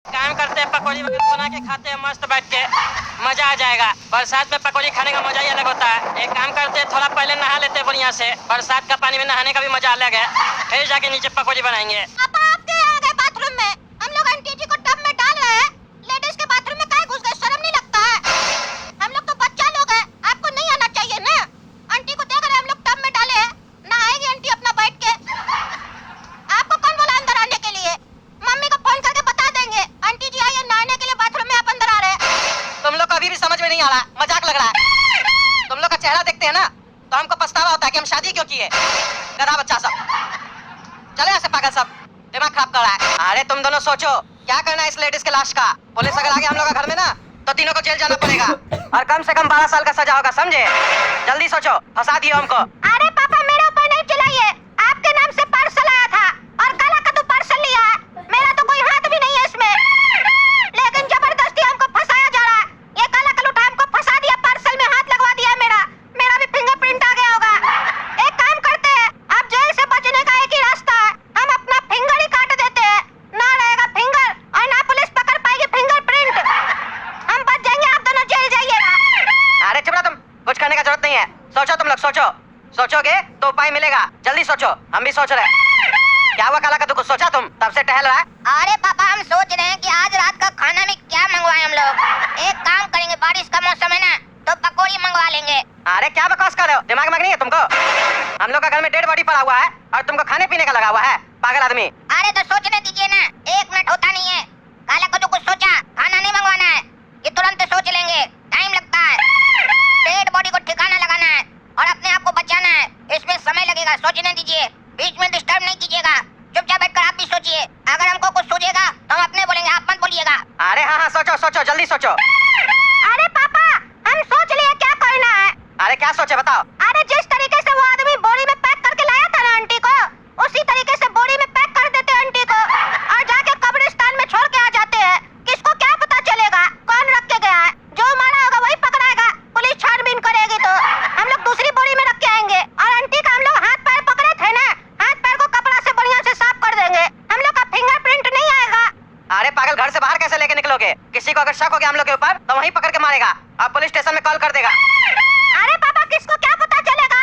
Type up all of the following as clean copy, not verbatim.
काम करते हैं, पकौड़ी वगैरह बना के खाते हैं मस्त बैठ के, मजा आ जाएगा। बरसात में पकौड़ी खाने का मजा ही अलग होता है। एक काम करते हैं, थोड़ा पहले नहा लेते हैं बढ़िया से, बरसात का पानी में नहाने का भी मजा अलग है, फिर जाके नीचे पकौड़ी बनाएंगे। पापा आप क्यों आ गए बाथरूम में? हम लोग आंटी जी को टब में डाल रहे हैं, लेडीज के बाथरूम में काहे घुस गए? शर्म नहीं लगता है? हम लोग तो बच्चा लोग हैं, आपको नहीं आना चाहिए ना। आंटी को देख रहे हम लोग टब में डाले हैं, नहाएगी आंटी अपना बैठ के। आपको कौन बोला अंदर आने के लिए? मम्मी को फोन करके बता देंगे आंटी जी आई है नहाने के लिए बाथरूम में, आप अंदर आ रहे हैं। तुम लोग को अभी भी समझ में नहीं आ रहा, मजाक लग रहा है। तुम लोग का चेहरा देखते हैं ना तो हमको पछतावा होता है कि हम शादी क्यों किए। गधा बच्चा सब, चले यहाँ से पागल सब, दिमाग खराब कर रहा है। अरे तुम दोनों सोचो क्या करना है इस लेडीज के लाश का। पुलिस अगर आ गया हम लोग का घर में ना तो तीनों को जेल जाना पड़ेगा और कम से कम 12 साल का सजा होगा, समझे? जल्दी सोचो, फंसा दियो हमको। अरे पापा मेरे ऊपर नहीं चिल्लाइए, आपके नाम से पार्सल आया था और काला कद्दू पार्सल लिया है, मेरा तो कोई हाथ भी नहीं है इसमें, लेकिन जबरदस्ती हमको फंसाया जा रहा है। ये काला कलूटा हमको फंसा दिया, पार्सल में हाथ लगवा दिया मेरा भी फिंगरप्रिंट आ गया होगा। एक काम करते हैं, आप जेल से बचने का एक ही रास्ता है, हम अपना फिंगर ही काट देते हैं, ना रहेगा फिंगर और ना पुलिस पकड़ पाएगी फिंगरप्रिंट, हम बच जाएंगे, आप दोनों जेल जाइएगा। अरे चुप रहो तुम, कुछ करने का जरूरत नहीं है। सोचो तुम लोग, सोचो, सोचोगे तो उपाय मिलेगा। जल्दी सोचो, हम भी सोच रहे हैं। क्या हुआ काला कद्दू, कुछ सोचा तुम? तब से टहल रहा है। अरे पापा हम सोच रहे हैं कि आज रात का खाना में क्या मंगवाएं हम लोग। एक काम करेंगे, बारिश का मौसम है ना तो पकौड़ी मंगवा लेंगे। अरे क्या बकवास कर रहे हो, दिमाग में नहीं है तुमको? हम लोग का घर में डेड बॉडी पड़ा हुआ है और तुमको खाने पीने का लगा हुआ है, पागल आदमी। अरे तो सोचने दीजिए ना, 1 मिनट होता नहीं है। काला कद्दू कुछ सोचा, खाना नहीं मंगवाना है, ये तुरंत सोच लेंगे, टाइम लगता है। डेड बॉडी को ठिकाना लगाना है और अपने आप को बचाना है, इसमें समय लगेगा, सोचने दीजिए, बीच में डिस्टर्ब नहीं कीजिएगा, चुपचाप बैठकर आप भी सोचिए। अगर हमको कुछ सूझेगा तो हम अपने बोलेंगे, आप मत बोलिएगा। अरे हाँ हाँ सोचो सोचो, जल्दी सोचो। अरे पापा हम सोच लिए क्या करना है। अरे क्या सोचे बताओ? अरे जिस तरीके से वो आदमी बोरी में पैक करके लाया था ना आंटी को, उसी तरीके से बोरी में पैक कर देते आंटी को और जाके कब्रिस्तान में छोड़ के आ जाते हैं। किसको क्या पता चलेगा कौन रख के गया है? जो मारा होगा वही पकड़ाएगा, पुलिस छानबीन करेगी तो हम लोग दूसरी बोरी में रख के आएंगे और आंटी का हम लोग हाथ पैर पकड़े थे ना, हाथ पैर को कपड़ा से बढ़िया से साफ कर देंगे, हम लोग का फिंगरप्रिंट नहीं आएगा। अरे पागल, घर से बाहर कैसे लेके निकलोगे? किसी को अगर शक हो गया हम लोग के ऊपर तो वहीं पकड़ के मारेगा और पुलिस स्टेशन में कॉल कर देगा। अरे पापा किसको क्या पता चलेगा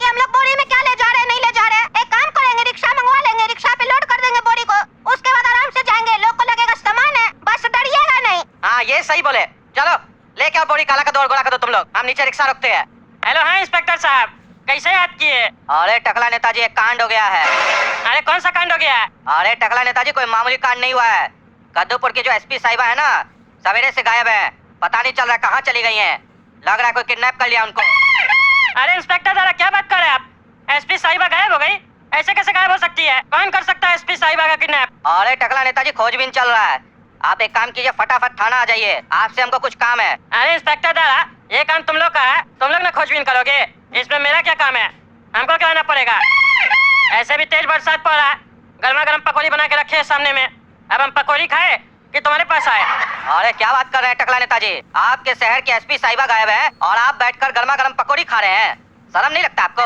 कि हम लोग बोरी में क्या ले जा रहे हैं, नहीं ले जा रहे हैं? एक काम करेंगे, रिक्शा मंगवा लेंगे, रिक्शा पे लोड कर देंगे बोरी को, उसके बाद आराम से जाएंगे, लोग को लगेगा सामान है, बस डरिएगा नहीं। हाँ ये सही बोले, चलो लेके आओ बोरी, काला का दौड़ गोला का दो तुम लोग, हम नीचे रिक्शा रखते हैं। हेलो, हाँ इंस्पेक्टर साहब, कैसे याद किए? अरे टकला नेताजी, एक कांड हो गया है। अरे कौन सा कांड हो गया है? अरे टकला नेताजी, कोई मामूली कांड नहीं हुआ है। कद्दूपुर की जो एसपी साहिबा है ना, सवेरे से गायब है, पता नहीं चल रहा कहाँ चली गई हैं। लग रहा है कोई किडनैप कर लिया उनको। अरे इंस्पेक्टर दादा क्या बात कर रहे हैं आप? एसपी साहिबा गायब हो गई? ऐसे कैसे गायब हो सकती है? कौन कर सकता है एसपी साहिबा का किडनैप? अरे टकला नेताजी, खोजबीन चल रहा है, आप एक काम कीजिए, फटाफट थाना आ जाइए, आपसे हमको कुछ काम है। अरे इंस्पेक्टर दादा, ये काम तुम लोग का है, तुम लोग ना खोजबीन करोगे, इसमें मेरा क्या काम है? हमको क्या आना पड़ेगा? ऐसे भी तेज बरसात पड़ रहा है, गर्मा गर्म पकौड़ी बना के रखे है सामने में, अब हम पकौड़ी खाए कि तुम्हारे पास आए? अरे क्या बात कर रहे हैं टकला नेताजी, आपके शहर की एसपी साहिबा गायब है और आप बैठकर गर्मा गर्म पकौड़ी खा रहे हैं, शर्म नहीं लगता आपको?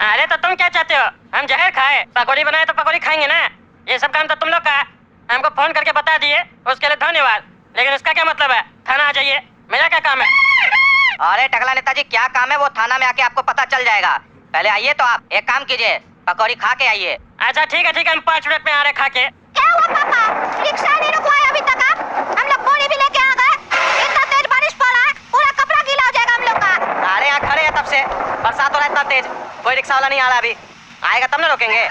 अरे तो तुम क्या चाहते हो, हम जहर खाए? पकौड़ी बनाए तो पकौड़ी खाएंगे ना, ये सब काम तो तुम लोग का है। हमको फोन करके बता दिए, उसके लिए धन्यवाद, लेकिन उसका क्या मतलब है? थाना आ जाइए, मेरा क्या काम है? अरे टकला नेताजी, क्या काम है वो थाना में आके आपको पता चल जाएगा, पहले आइए तो आप एक काम कीजिए, पकौड़ी खा के आइए। अच्छा ठीक है, हम 5 मिनट में आ रहे खा के। क्या हुआ पापा, रिक्शा नहीं रुकवाया अभी तक आप? हम लोग बोरी भी लेके आ गए, इतना तेज बारिश पड़ रहा है, पूरा कपड़ा गीला हो जाएगा हम लोग का। अरे यहाँ खड़े हैं तब से, बरसात हो रहा है इतना तेज, कोई रिक्शा वाला नहीं आ रहा, अभी आएगा तब ना रोकेंगे।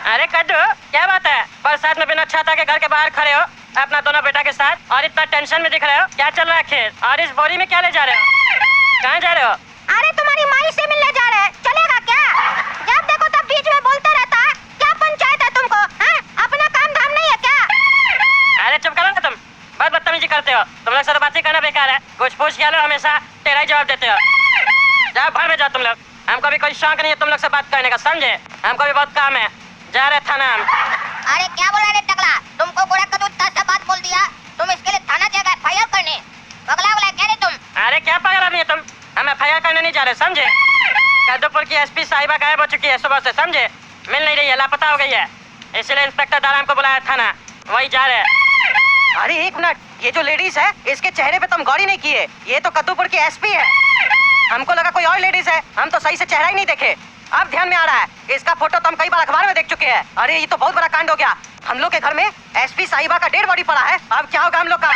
अरे कद्दू क्या बात है, बरसात में बिना छाता के घर के बाहर खड़े हो अपना दोनों बेटा के साथ और इतना टेंशन में दिख रहे हो? क्या चल रहा है खेत? और इस बोरी में क्या ले जा रहे हो? कहाँ जा रहे हो? अरे तुम्हारी माई से मिलने जा रहे हैं, चलेगा क्या? जब देखो तब बीच में बोलता रहता है, क्या पंचायत है तुमको? हाँ? अपना काम धाम नहीं है क्या? अरे चुप करो ना तुम, बहुत बदतमीजी करते हो, तुम लोग से बातें करना बेकार है, कुछ पूछ क्या लो हमेशा तेरा ही जवाब देते हो। जाओ भाड़ में जाओ तुम लोग, हमको भी कोई शौक नहीं है तुम लोग से बात करने का, समझे? हमको भी बहुत काम है, जा रहे थाना हम। अरे क्या बोल रहे टकला, तुमको गोरा कद्दू इतना बात बोल दिया, तुम इसके लिए थाना जाएगा एफआईआर करने? पगला बोला क्या रे तुम? अरे क्या पागल आदमी है तुम, हम एफआईआर करने नहीं जा रहे, समझे? कद्दूपुर की एसपी साहिबा गायब हो चुकी है सुबह से, समझे? मिल नहीं रही है, लापता हो गई है, इसलिए इंस्पेक्टर दारा हमको बुलाया थाना, वही जा रहे हैं। अरे एक मिनट, ये जो लेडीज है इसके चेहरे पे तुम गौर नहीं किए, ये तो कद्दूपुर की एसपी है। हमको लगा कोई और लेडीज है, हम तो सही से चेहरा ही नहीं देखे। अब ध्यान में आ रहा है, इसका फोटो तो हम कई बार अखबार में देख चुके हैं। अरे ये तो बहुत बड़ा कांड हो गया। हम लोग के घर में एसपी साहिबा का डेड बॉडी पड़ा है। अब क्या होगा हम लोग का?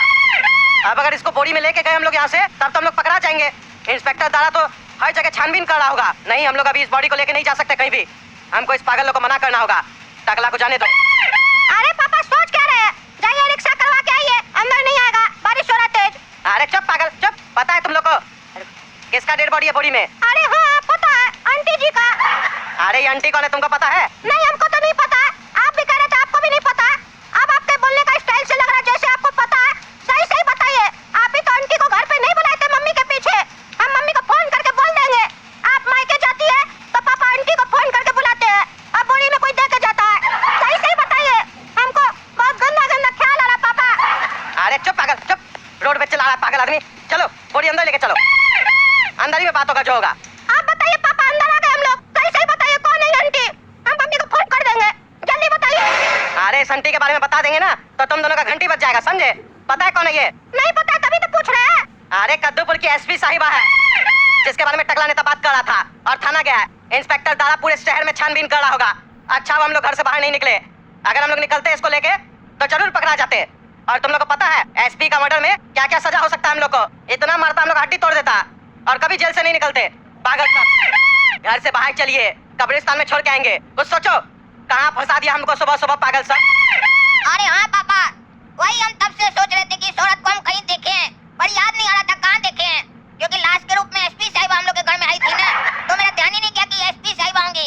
अब अगर इसको बोरी में लेके गए हम लोग यहाँ से, तब तो हम लोग पकड़ा जाएंगे। इंस्पेक्टर दारा तो हर जगह छानबीन कर रहा होगा। नहीं, हम लोग अभी इस बॉडी को लेके नहीं जा सकते कहीं भी। हमको इस पागल लोग को मना करना होगा। टकला को जाने दो। अरे पापा सोच क्या रहे हैं? जाइए रिक्शा करवा के आइए, अंदर नहीं आएगा, बारिश हो रहा तेज। अरे चुप पागल चुप। पता है तुम लोग को किसका डेड बॉडी है बोरी में? अरे हाँ पता है, आंटी जी का। अरे ये आंटी कौन है तुमको पता है? नहीं हमको तो नहीं पता। आप भी कह रहे थे आपको भी नहीं पता। अब आपके बोलने का स्टाइल से लग रहा है जैसे आपको पता है। सही सही बताइए, आप ही तो आंटी को घर पे नहीं बुलाए थे मम्मी के पीछे। हम मम्मी को फोन करके बोल देंगे। आप मायके जाती है तो पापा आंटी को फोन करके बुलाते हैं। अब बोरी में कोई दे के जाता है। सही सही बताइए, हमको बहुत गंदा गंदा ख्याल आ रहा पापा। अरे चुप पागल चुप। रोड पे चला रहा है पागल आदमी। चलो बोरी अंदर लेके चलो, अंदर ही में बात होगा जो होगा। आप बताइए पापा, अंदर आ गए हम लोग। सही सही बताइए कौन है आंटी? हम मम्मी को फोन कर देंगे, जल्दी बताइए। अरे इस आंटी के बारे में बता देंगे ना तो तुम दोनों का घंटी बज जाएगा, समझे? पता है कौन है ये? नहीं पता तभी तो पूछ रहे हैं। अरे कद्दूपुर की एसपी साहिबा है, जिसके बारे में टकला नेता बात कर रहा था और थाना गया है। इंस्पेक्टर दारा पूरे शहर में छानबीन कर रहा होगा। अच्छा हम लोग घर से बाहर नहीं निकले। अगर हम लोग निकलते इसको लेके तो जरूर पकड़ा जाते। और तुम लोग को पता है एसपी का मर्डर में क्या क्या सजा हो सकता है हम लोग को? इतना मारता हम लोग हड्डी तोड़ देता और कभी जेल से नहीं निकलते। पागल सब, घर से बाहर चलिए, कब्रिस्तान में छोड़ के आएंगे। कुछ सोचो, कहाँ फंसा दिया हमको सुबह सुबह पागल सब। अरे हाँ पापा, वही हम तब से सोच रहे थे कि इस औरत को हम कहीं देखे हैं, पर याद नहीं आ रहा था कहाँ देखे हैं। क्योंकि लाश के रूप में एसपी साहिबा हम लोग के घर में आई थी ना, तो मेरा ध्यान ही नहीं गया कि एसपी साहिबा होंगी।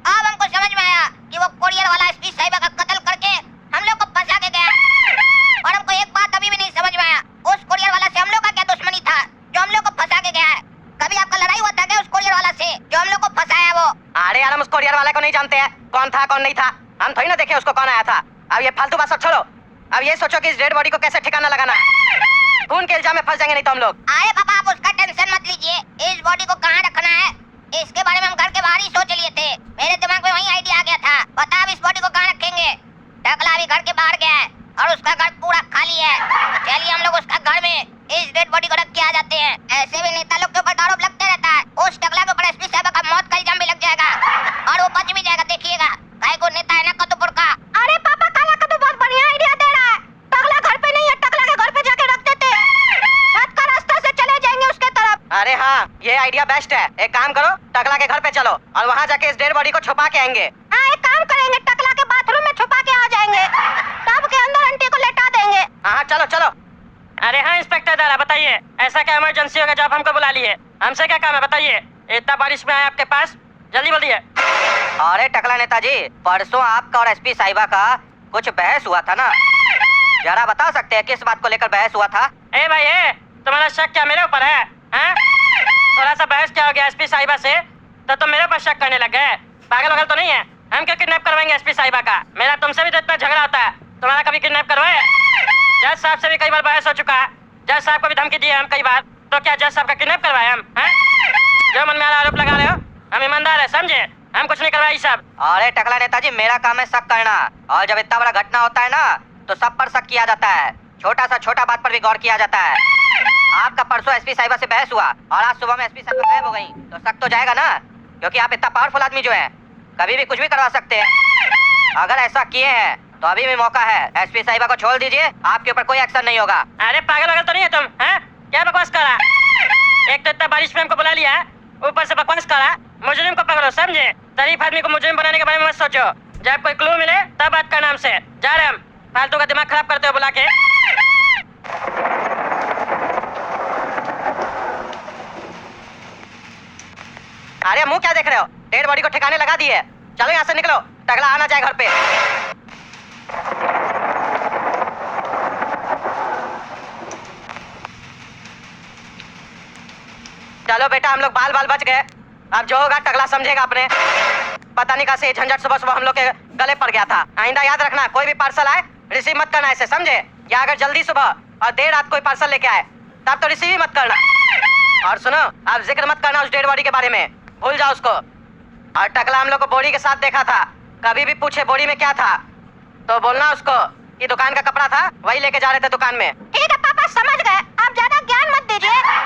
अब हमको समझ में आया कि वो कोरियर वाला एसपी साहिबा का कत्ल करके हम लोग को फंसा के गया। और हमको एक बात अभी भी नहीं समझ में आया, उस कोरियर वाला से हम लोग का क्या दुश्मनी था जो हम लोग को फंसा के गया है? कभी आपका लड़ाई हुआ था क्या उस कोरियर वाला से जो हम लोग को फंसाया वो? अरे यार हम उस कोरियर वाले को नहीं जानते हैं, कौन था कौन नहीं था। हम थोड़ी ना देखे उसको कौन आया था। अब ये फालतू बात सब छोड़ो, अब ये सोचो कि इस डेड बॉडी को कैसे ठिकाना लगाना है। खून के इल्जाम में फंस जाएंगे नहीं तो हम लोग। अरे पापा आप उसका टेंशन मत लीजिए, इस बॉडी को कहाँ रखना है इसके बारे में हम घर के बाहर ही सोच लिए थे। मेरे दिमाग में वही आइडिया आ गया था। बता अब इस बॉडी को कहाँ रखेंगे? टकला भी घर के बाहर गया है और उसका घर पूरा खाली है। चलिए हम लोग उसका घर में इस डेड बॉडी को रख के आ जाते हैं। ऐसे भी नेता लोग के ऊपर आरोप लगते रहता है, उस टकला के ऊपर एसपी साहब का मौत का इल्जाम भी लग जाएगा और वो बच भी जाएगा। देखिएगा काय को नेता है ना कद्दूपुर का। अरे पापा काला कद्दू बहुत बढ़िया आइडिया दे रहा है। टकला घर पे नहीं है, टकला के घर पे जाके रख देते हैं, छत का रास्ता से चले जाएंगे उसके तरफ। अरे हाँ ये आइडिया बेस्ट है। एक काम करो, टकला के घर पे चलो और वहाँ जाके इस डेड बॉडी को छुपा के आएंगे। हाँ एक काम करेंगे, टकला के बाथरूम में छुपा के आ जाएंगे, टब के अंदर आंटी को लेटा देंगे। हाँ चलो चलो। अरे हाँ इंस्पेक्टर दारा बताइए, ऐसा क्या इमरजेंसी होगा जो आप हमको बुला लिए? हमसे क्या काम है बताइए? इतना बारिश में आए आपके पास, जल्दी बोलिए। अरे टकला नेताजी, परसों आपका और एसपी साहिबा का कुछ बहस हुआ था ना, जरा बता सकते हैं किस बात को लेकर बहस हुआ था? ए भाई ए, तुम्हारा शक क्या मेरे ऊपर है? हैं? थोड़ा सा बहस क्या हो गया एसपी साहिबा से तो तुम मेरे ऊपर शक करने लग गए? पागल वगल तो नहीं है? हम क्यों किडनैप करवाएंगे एसपी साहिबा का? मेरा तुमसे भी तो इतना झगड़ा होता है, तुम्हारा कभी किडनैप करवाए? जज साहब से भी कई बार बहस हो चुका है, जज साहब को भी धमकी दिए हम कई बार, तो क्या जज साहब का किडनैप करवाए हम? हैं? जो मन में आ रहा आरोप लगा रहे हो, हम ईमानदार है समझे, हम कुछ नहीं करवाए सब। अरे टकला नेताजी मेरा काम है शक करना, और जब इतना बड़ा घटना होता है ना तो सब पर शक किया जाता है, छोटा सा छोटा बात पर भी गौर किया जाता है। आपका परसों एसपी साहिबा से बहस हुआ और आज सुबह में एसपी साहिबा गायब हो गई, तो शक तो जाएगा ना, क्योंकि आप इतना पावरफुल आदमी जो है कभी भी कुछ भी करवा सकते हैं। अगर ऐसा किए हैं तो अभी भी मौका है, एसपी साहिबा को छोड़ दीजिए, आपके ऊपर कोई एक्शन नहीं होगा। अरे पागल वगल तो नहीं है तुम? हैं? क्या बकवास कर रहा? एक तो इतना बारिश में हमको बुला लिया है, ऊपर से बकवास कर रहा। मुजरिम को पकड़ो समझे, शरीफ आदमी को मुजरिम बनाने के बारे में मत सोचो। जब कोई क्लू मिले तब बात करना हमसे। जा रहे हम, फालतू का दिमाग खराब करते हो बुला के। अरे मुंह क्या देख रहे हो? डेड बॉडी को ठिकाने लगा दिए, चलो यहाँ से निकलो, टकला आना जाए घर पे। चलो बेटा हम लोग बाल बाल बच गए, अब जो होगा टकला समझेगा अपने। पता नहीं कहाँ से झंझट सुबह सुबह हम लोग के गले पड़ गया था। आइंदा याद रखना, कोई भी पार्सल आए रिसीव मत करना ऐसे, समझे? या अगर जल्दी सुबह और देर रात कोई पार्सल लेके आए तब तो रिसीव ही मत करना। और सुनो, आप जिक्र मत करना उस डेड बॉडी के बारे में, भूल जाओ उसको। और टकला हम लोग को बोरी के साथ देखा था, कभी भी पूछे बोरी में क्या था तो बोलना उसको कि दुकान का कपड़ा था, वही लेके जा रहे थे दुकान में। ठीक है पापा, समझ गए। आप ज्यादा ज्ञान मत दीजिए।